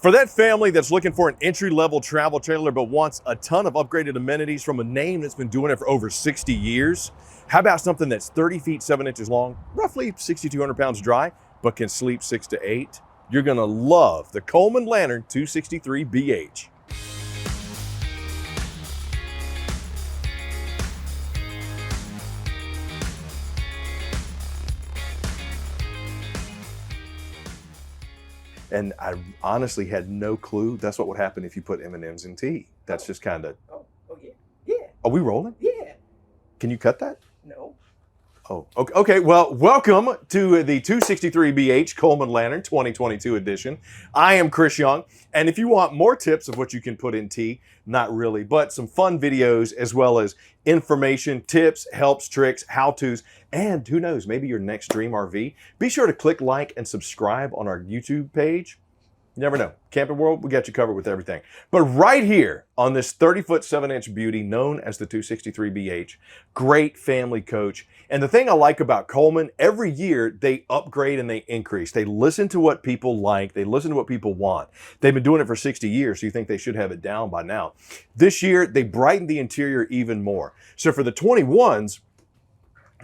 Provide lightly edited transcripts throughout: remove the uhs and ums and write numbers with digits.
For that family that's looking for an entry-level travel trailer but wants a ton of upgraded amenities from a name that's been doing it for over 60 years, how about something that's 30 feet 7 inches long, roughly 6,200 pounds dry, but can sleep 6 to 8? You're gonna love the Coleman Lantern 263BH. And I honestly had no clue that's what would happen if you put M&Ms in tea. That's just kind of... Oh, yeah. Yeah. Are we rolling? Yeah. Can you cut that? No. Oh, okay. Well, welcome to the 263BH Coleman Lantern 2022 edition. I am Chris Young, and if you want more tips of what you can put in tea, not really, but some fun videos as well as information, tips, helps, tricks, how-tos, and who knows, maybe your next dream RV, be sure to click like and subscribe on our YouTube page. You never know. Camping World, we got you covered with everything. But right here on this 30-foot 7-inch beauty known as the 263BH, great family coach. And the thing I like about Coleman, every year they upgrade and they increase. They listen to what people like. They listen to what people want. They've been doing it for 60 years, so you think they should have it down by now. This year, they brightened the interior even more. So for the 21s,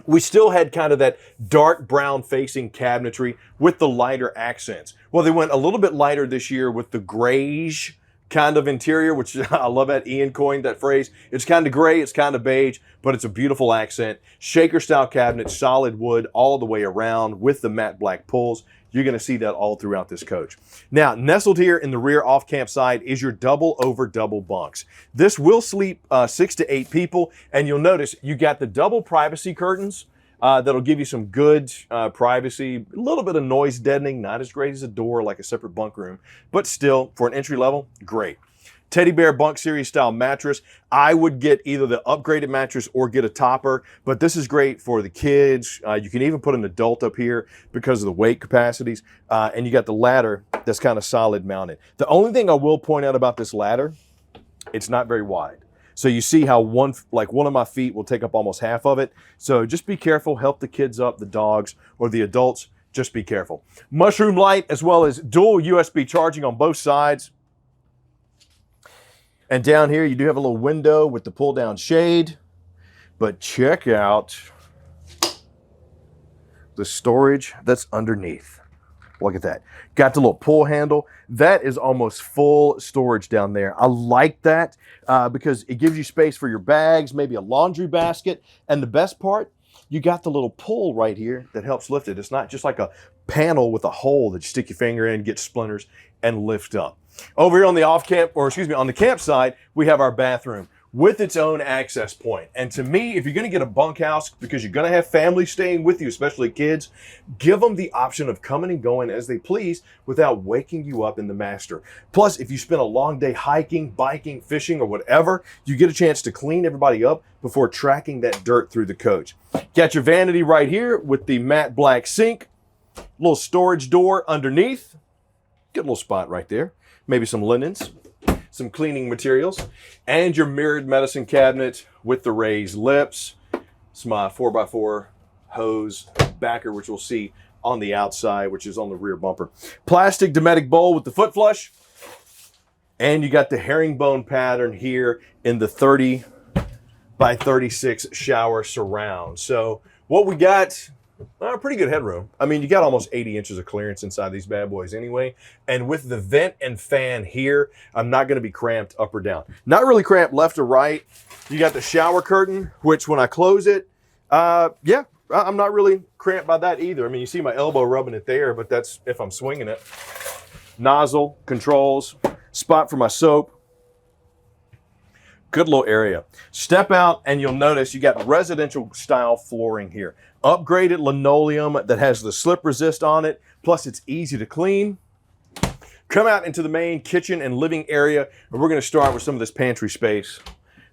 we still had kind of that dark brown facing cabinetry with the lighter accents. Well, they went a little bit lighter this year with the grayish kind of interior, which I love that Ian coined that phrase. It's kind of gray, it's kind of beige, but it's a beautiful accent. Shaker style cabinet, solid wood all the way around with the matte black pulls. You're going to see that all throughout this coach. Now, nestled here in the rear off-camp side is your double over double bunks. This will sleep 6 to 8 people, and you'll notice you got the double privacy curtains that'll give you some good privacy, a little bit of noise deadening, not as great as a door like a separate bunk room, but still, for an entry level, great. Teddy Bear Bunk Series style mattress. I would get either the upgraded mattress or get a topper, but this is great for the kids. You can even put an adult up here because of the weight capacities. And you got the ladder that's kind of solid mounted. The only thing I will point out about this ladder, it's not very wide. So you see how one of my feet will take up almost half of it. So just be careful, help the kids up, the dogs or the adults, just be careful. Mushroom light as well as dual USB charging on both sides. And down here, you do have a little window with the pull-down shade. But check out the storage that's underneath. Look at that. Got the little pull handle. That is almost full storage down there. I like that because it gives you space for your bags, maybe a laundry basket. And the best part, you got the little pull right here that helps lift it. It's not just like a panel with a hole that you stick your finger in, get splinters, and lift up. Over here on the on the campsite, we have our bathroom with its own access point. And to me, if you're gonna get a bunkhouse, because you're gonna have family staying with you, especially kids, give them the option of coming and going as they please without waking you up in the master. Plus, if you spend a long day hiking, biking, fishing, or whatever, you get a chance to clean everybody up before tracking that dirt through the coach. Got your vanity right here with the matte black sink, little storage door underneath. Good little spot right there. Maybe some linens, some cleaning materials, and your mirrored medicine cabinet with the raised lips. Some 4x4 hose backer, which we'll see on the outside, which is on the rear bumper. Plastic Dometic bowl with the foot flush. And you got the herringbone pattern here in the 30 by 36 shower surround. So what we got, pretty good headroom. I mean, you got almost 80 inches of clearance inside these bad boys anyway. And with the vent and fan here, I'm not gonna be cramped up or down. Not really cramped left or right. You got the shower curtain, which when I close it, yeah, I'm not really cramped by that either. I mean, you see my elbow rubbing it there, but that's if I'm swinging it. Nozzle, controls, spot for my soap. Good little area. Step out and you'll notice you got residential style flooring here. Upgraded linoleum that has the slip resist on it, plus it's easy to clean. Come out into the main kitchen and living area, and we're gonna start with some of this pantry space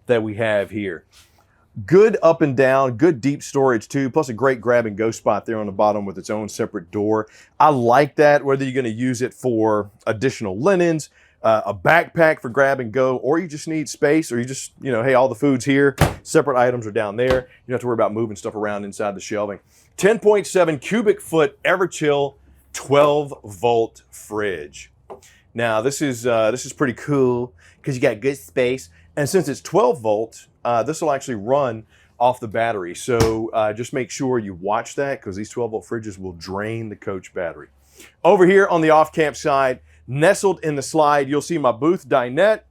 that we have here. Good up and down, good deep storage too, plus a great grab and go spot there on the bottom with its own separate door. I like that, whether you're gonna use it for additional linens, a backpack for grab and go, or you just need space, or you just, hey, all the food's here, separate items are down there. You don't have to worry about moving stuff around inside the shelving. 10.7 cubic foot Everchill 12 volt fridge. Now this is pretty cool because you got good space, and since it's 12 volts, this will actually run off the battery. So just make sure you watch that because these 12 volt fridges will drain the coach battery. Over here on the off camp side, nestled in the slide, you'll see my booth dinette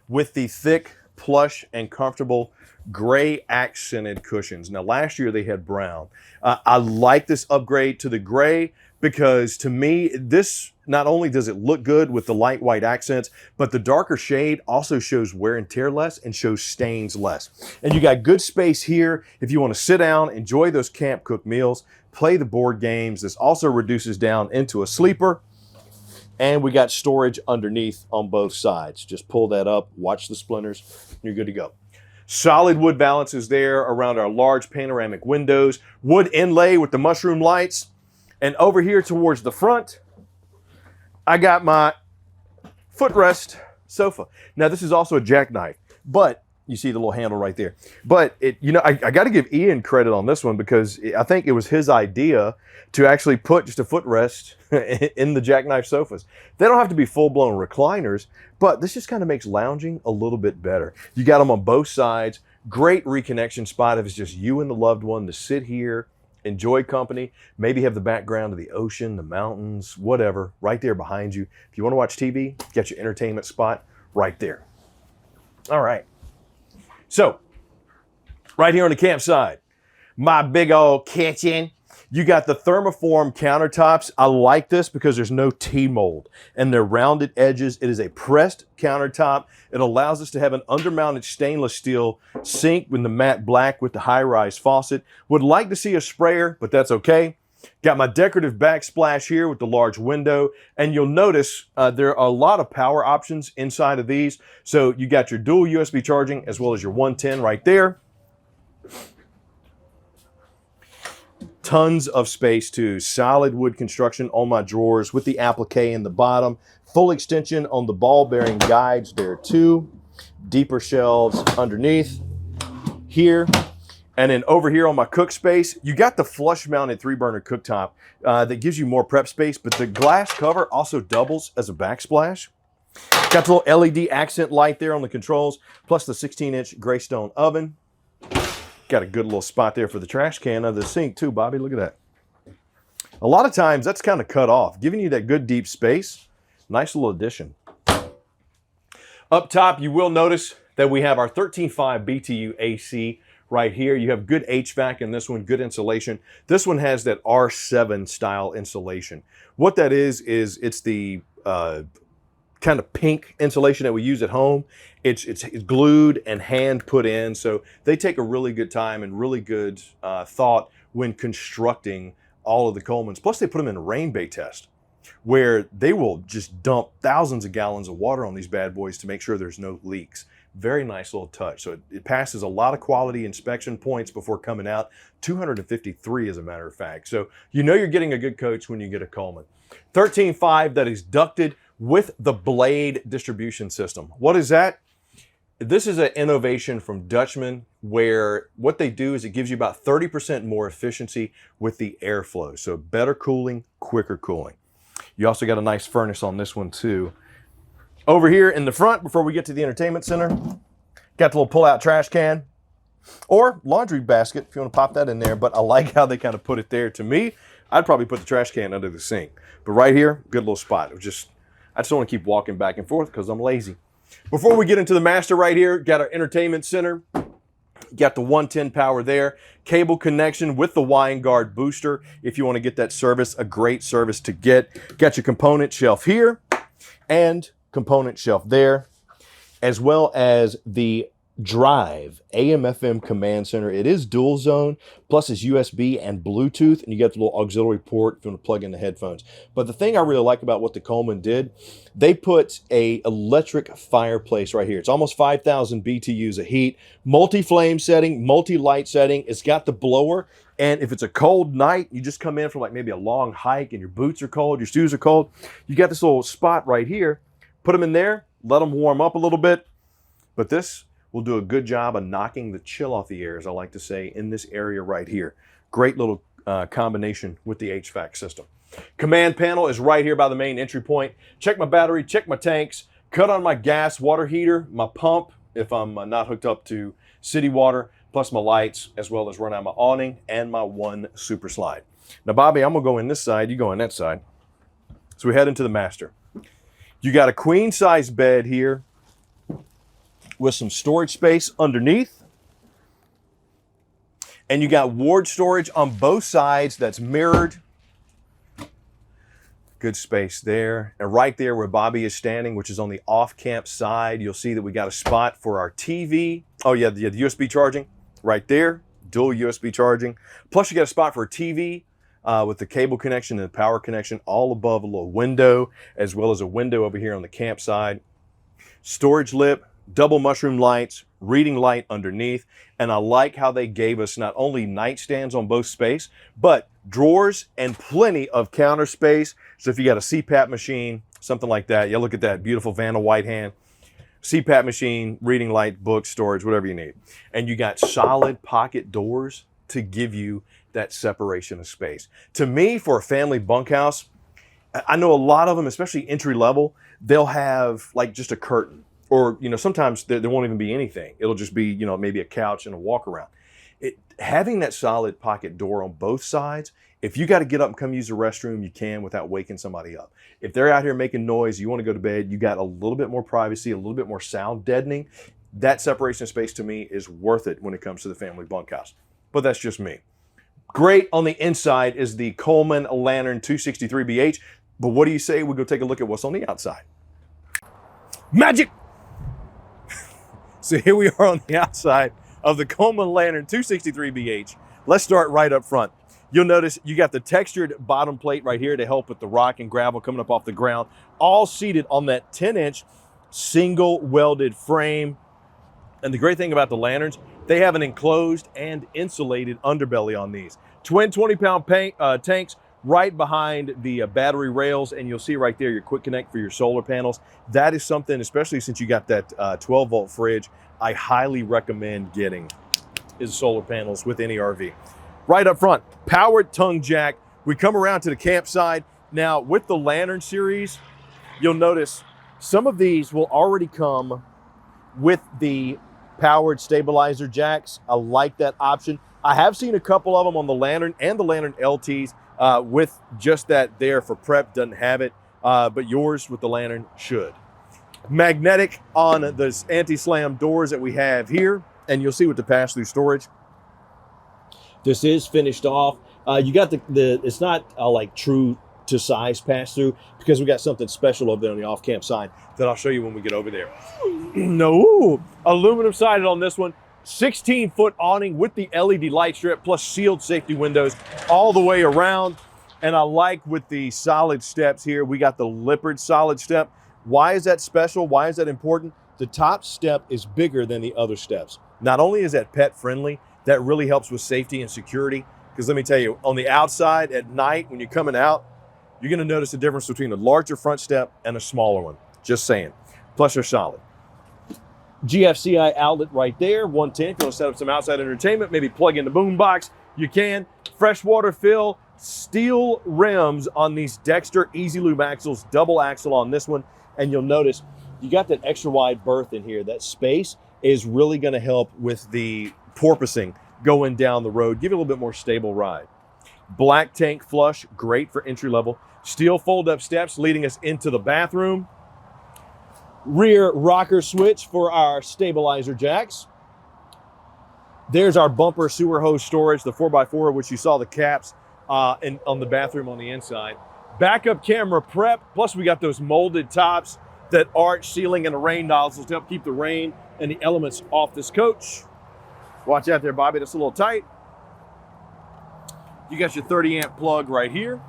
with the thick, plush, and comfortable gray accented cushions. Now last year they had brown. I like this upgrade to the gray because to me, this not only does it look good with the light white accents, but the darker shade also shows wear and tear less and shows stains less. And you got good space here if you want to sit down, enjoy those camp cooked meals, play the board games. This also reduces down into a sleeper. And we got storage underneath on both sides. Just pull that up, watch the splinters, and you're good to go. Solid wood valances there around our large panoramic windows. Wood inlay with the mushroom lights. And over here towards the front, I got my footrest sofa. Now this is also a jackknife, but you see the little handle right there. But I got to give Ian credit on this one because I think it was his idea to actually put just a footrest in the jackknife sofas. They don't have to be full-blown recliners, but this just kind of makes lounging a little bit better. You got them on both sides. Great reconnection spot if it's just you and the loved one to sit here, enjoy company, maybe have the background of the ocean, the mountains, whatever, right there behind you. If you want to watch TV, get your entertainment spot right there. All right. So, right here on the campsite, my big old kitchen. You got the thermoform countertops. I like this because there's no T-mold and they're rounded edges. It is a pressed countertop. It allows us to have an undermounted stainless steel sink with the matte black with the high-rise faucet. Would like to see a sprayer, but that's okay. Got my decorative backsplash here with the large window. And you'll notice there are a lot of power options inside of these. So you got your dual USB charging as well as your 110 right there. Tons of space too. Solid wood construction on my drawers with the applique in the bottom. Full extension on the ball bearing guides there too. Deeper shelves underneath here. And then over here on my cook space, you got the flush mounted 3-burner cooktop that gives you more prep space, but the glass cover also doubles as a backsplash. Got the little LED accent light there on the controls, plus the 16-inch gray stone oven. Got a good little spot there for the trash can under the sink too, Bobby. Look at that. A lot of times that's kind of cut off, giving you that good deep space. Nice little addition. Up top, you will notice that we have our 13.5 BTU AC right here. You have good HVAC in this one, good insulation. This one has that R7 style insulation. What that is it's the kind of pink insulation that we use at home. It's glued and hand put in, so they take a really good time and really good thought when constructing all of the Colemans. Plus they put them in a rain bay test where they will just dump thousands of gallons of water on these bad boys to make sure there's no leaks. Very nice little touch. So it passes a lot of quality inspection points before coming out. 253 as a matter of fact. So you know you're getting a good coach when you get a Coleman. 13.5 that is ducted with the blade distribution system. What is that? This is an innovation from Dutchman where what they do is it gives you about 30% more efficiency with the airflow. So better cooling, quicker cooling. You also got a nice furnace on this one too. Over here in the front, before we get to the entertainment center, got the little pull-out trash can or laundry basket if you want to pop that in there. But I like how they kind of put it there. To me, I'd probably put the trash can under the sink. But right here, good little spot. I just don't want to keep walking back and forth because I'm lazy. Before we get into the master right here, got our entertainment center. Got the 110 power there. Cable connection with the wine guard booster. If you want to get that service, a great service to get. Got your component shelf here and component shelf there, as well as the drive AM/FM command center. It is dual zone, plus it's USB and Bluetooth, and you got the little auxiliary port if you want to plug in the headphones. But the thing I really like about what the Coleman did, they put a electric fireplace right here. It's almost 5,000 BTUs of heat, multi-flame setting, multi-light setting. It's got the blower, and if it's a cold night, you just come in from like maybe a long hike and your boots are cold, your shoes are cold, you got this little spot right here. Put them in there, let them warm up a little bit, but this will do a good job of knocking the chill off the air, as I like to say, in this area right here. Great little combination with the HVAC system. Command panel is right here by the main entry point. Check my battery, check my tanks, cut on my gas water heater, my pump if I'm not hooked up to city water, plus my lights, as well as run out my awning and my one super slide. Now, Bobby, I'm gonna go in this side, you go in that side. So we head into the master. You got a queen size bed here with some storage space underneath. And you got ward storage on both sides that's mirrored. Good space there. And right there where Bobby is standing, which is on the off-camp side, you'll see that we got a spot for our TV. Oh yeah, the USB charging right there, dual USB charging. Plus you got a spot for a TV with the cable connection and the power connection all above a little window, as well as a window over here on the camp side. Storage lip, double mushroom lights, reading light underneath. And I like how they gave us not only nightstands on both space, but drawers and plenty of counter space. So if you got a CPAP machine, something like that, yeah, look at that beautiful Vanna white hand. CPAP machine, reading light, book, storage, whatever you need. And you got solid pocket doors to give you that separation of space. To me, for a family bunkhouse, I know a lot of them, especially entry level, they'll have like just a curtain. Or, you know, sometimes there won't even be anything. It'll just be, you know, maybe a couch and a walk around. Having that solid pocket door on both sides, if you got to get up and come use the restroom, you can without waking somebody up. If they're out here making noise, you want to go to bed, you got a little bit more privacy, a little bit more sound deadening. That separation of space to me is worth it when it comes to the family bunkhouse. But that's just me. Great on the inside is the Coleman Lantern 263BH. But what do you say we go take a look at what's on the outside? Magic! So here we are on the outside of the Coleman Lantern 263BH. Let's start right up front. You'll notice you got the textured bottom plate right here to help with the rock and gravel coming up off the ground, all seated on that 10-inch single welded frame. And the great thing about the lanterns, they have an enclosed and insulated underbelly on these. Twin 20-pound tanks right behind the battery rails, and you'll see right there your quick connect for your solar panels. That is something, especially since you got that 12-volt fridge, I highly recommend getting is solar panels with any RV. Right up front, powered tongue jack. We come around to the campsite. Now, with the Lantern series, you'll notice some of these will already come with the powered stabilizer jacks. I like that option. I have seen a couple of them on the Lantern and the Lantern LTs with just that there for prep, doesn't have it, but yours with the Lantern should. Magnetic on the anti-slam doors that we have here, and you'll see with the pass-through storage. This is finished off. You got it's not like true to size pass-through because we got something special over there on the off-camp side that I'll show you when we get over there. No, aluminum sided on this one. 16-foot awning with the LED light strip plus sealed safety windows all the way around. And I like with the solid steps here, we got the Lippert solid step. Why is that special? Why is that important? The top step is bigger than the other steps. Not only is that pet friendly, that really helps with safety and security. Because let me tell you, on the outside at night, when you're coming out, you're gonna notice the difference between a larger front step and a smaller one. Just saying. Plus they're solid. GFCI outlet right there, 110. If you want to set up some outside entertainment, maybe plug in the boom box, you can. Freshwater fill, steel rims on these Dexter Easy Lube axles, double axle on this one. And you'll notice you got that extra wide berth in here. That space is really going to help with the porpoising going down the road, give you a little bit more stable ride. Black tank flush, great for entry level. Steel fold up steps leading us into the bathroom. Rear rocker switch for our stabilizer jacks. There's our bumper sewer hose storage, the 4x4, which you saw the caps on the bathroom on the inside. Backup camera prep, plus we got those molded tops that arch ceiling and the rain nozzles to help keep the rain and the elements off this coach. Watch out there, Bobby, that's a little tight. You got your 30-amp plug right here.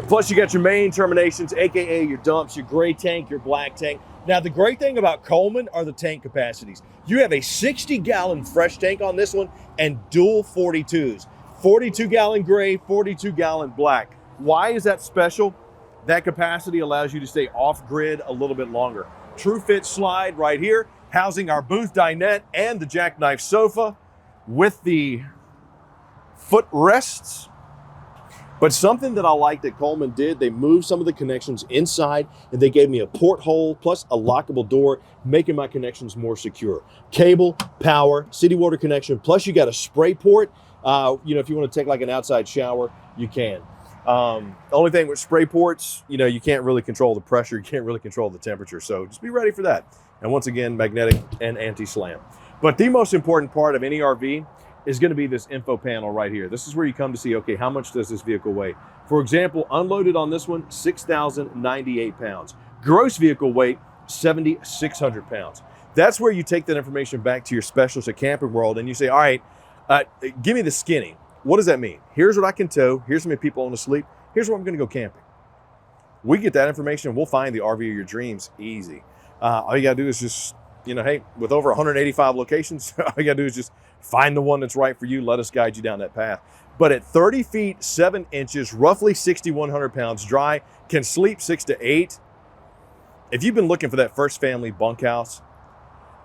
Plus you got your main terminations, AKA your dumps, your gray tank, your black tank. Now the great thing about Coleman are the tank capacities. You have a 60-gallon fresh tank on this one and dual 42s. 42-gallon gray, 42-gallon black. Why is that special? That capacity allows you to stay off-grid a little bit longer. True fit slide right here, housing our booth dinette and the jackknife sofa with the foot rests. But something that I like that Coleman did, they moved some of the connections inside and they gave me a porthole plus a lockable door, making my connections more secure. Cable, power, city water connection, plus you got a spray port. You know, if you want to take like an outside shower, you can. The only thing with spray ports, you know, you can't really control the pressure, you can't really control the temperature. So just be ready for that. And once again, magnetic and anti-slam. But the most important part of any RV is going to be this info panel right here. This is where you come to see, okay, how much does this vehicle weigh? For example, unloaded on this one, 6,098 pounds. Gross vehicle weight, 7,600 pounds. That's where you take that information back to your specialist at Camping World and you say, all right, give me the skinny. What does that mean? Here's what I can tow. Here's how many people want to sleep. Here's where I'm going to go camping. We get that information, we'll find the RV of your dreams easy. All you got to do is just, you know, hey, with over 185 locations, all you got to do is just find the one that's right for you. Let us guide you down that path. But at 30 feet, 7 inches, roughly 6,100 pounds dry, can sleep 6 to 8. If you've been looking for that first family bunkhouse,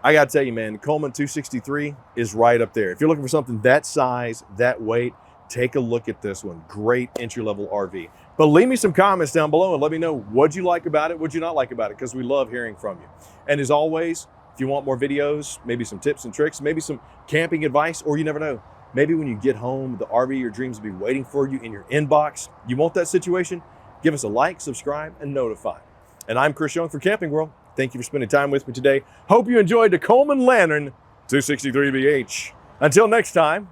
I got to tell you, man, Coleman 263 is right up there. If you're looking for something that size, that weight, take a look at this one. Great entry-level RV. But leave me some comments down below and let me know what you like about it, what you not like about it, because we love hearing from you. And as always, if you want more videos, maybe some tips and tricks, maybe some camping advice, or you never know, maybe when you get home, the RV of your dreams will be waiting for you in your inbox. You want that situation? Give us a like, subscribe, and notify. And I'm Chris Young for Camping World. Thank you for spending time with me today. Hope you enjoyed the Coleman Lantern 263BH. Until next time,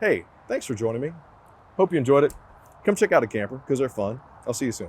hey, thanks for joining me. Hope you enjoyed it. Come check out a camper because they're fun. I'll see you soon.